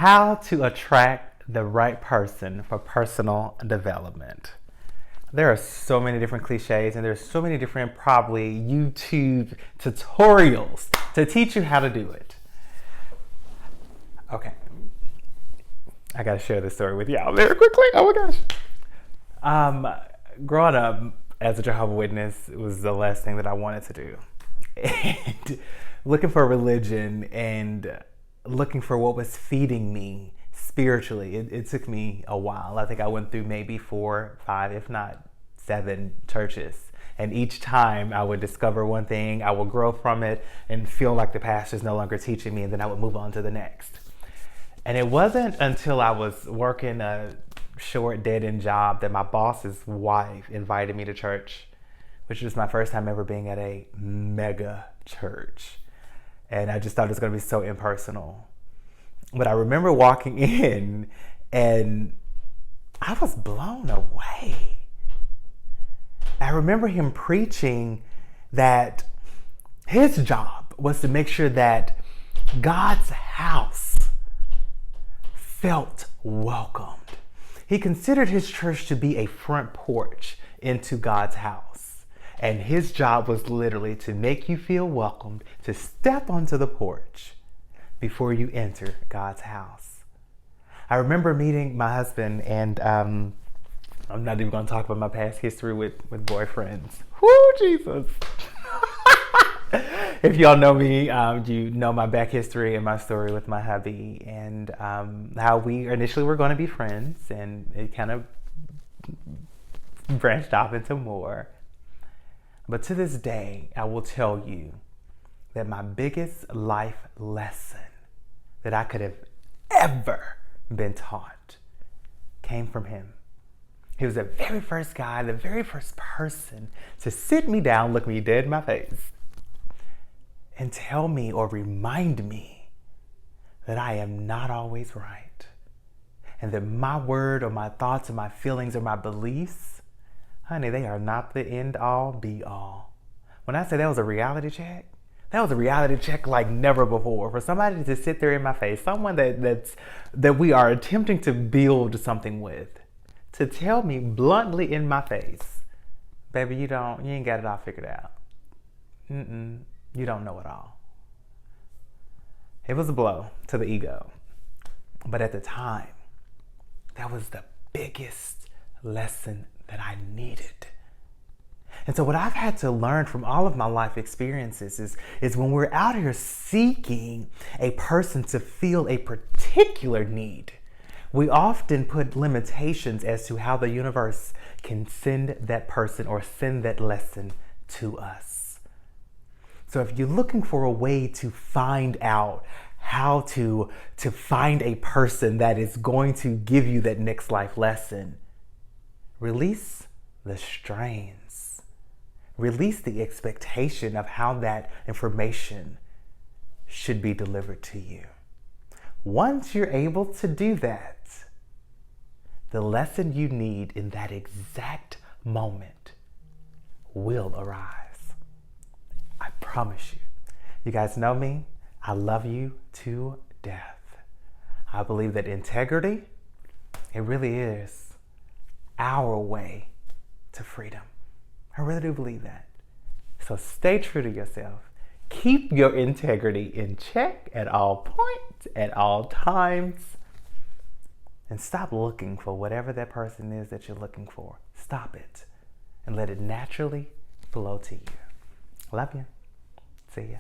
How to attract the right person for personal development. There are so many different cliches and there's so many different probably YouTube tutorials to teach you how to do it. Okay. I gotta share this story with y'all very quickly. Oh my gosh. Growing up as a Jehovah's Witness was the last thing that I wanted to do. And looking for religion and looking for what was feeding me spiritually, it took me a while. I think I went through maybe 4, 5, if not 7 churches. And each time I would discover one thing, I would grow from it and feel like the pastor's no longer teaching me, and then I would move on to the next. And it wasn't until I was working a short dead-end job that my boss's wife invited me to church, which was my first time ever being at a mega church. And I just thought it was going to be so impersonal. But I remember walking in and I was blown away. I remember him preaching that his job was to make sure that God's house felt welcomed. He considered his church to be a front porch into God's house. And his job was literally to make you feel welcomed, to step onto the porch before you enter God's house. I remember meeting my husband, and I'm not even going to talk about my past history with boyfriends. Whoo, Jesus. If y'all know me, you know my back history and my story with my hubby, and how we initially were going to be friends, and it kind of branched off into more. But to this day, I will tell you that my biggest life lesson that I could have ever been taught came from him. He was the very first guy, the very first person to sit me down, look me dead in my face, and tell me or remind me that I am not always right. And that my word or my thoughts or my feelings or my beliefs, honey, they are not the end all be all. When I say that was a reality check, that was a reality check like never before. For somebody to sit there in my face, someone that we are attempting to build something with, to tell me bluntly in my face, baby, you ain't got it all figured out. You don't know it all. It was a blow to the ego. But at the time, that was the biggest lesson that I needed. And so what I've had to learn from all of my life experiences is when we're out here seeking a person to fill a particular need, we often put limitations as to how the universe can send that person or send that lesson to us. So if you're looking for a way to find out how to find a person that is going to give you that next life lesson, release the strains. Release the expectation of how that information should be delivered to you. Once you're able to do that, the lesson you need in that exact moment will arise. I promise you. You guys know me. I love you to death. I believe that integrity, it really is our way to freedom. I really do believe that. So stay true to yourself. Keep your integrity in check at all points, at all times. And stop looking for whatever that person is that you're looking for. Stop it and let it naturally flow to you. Love you. See ya.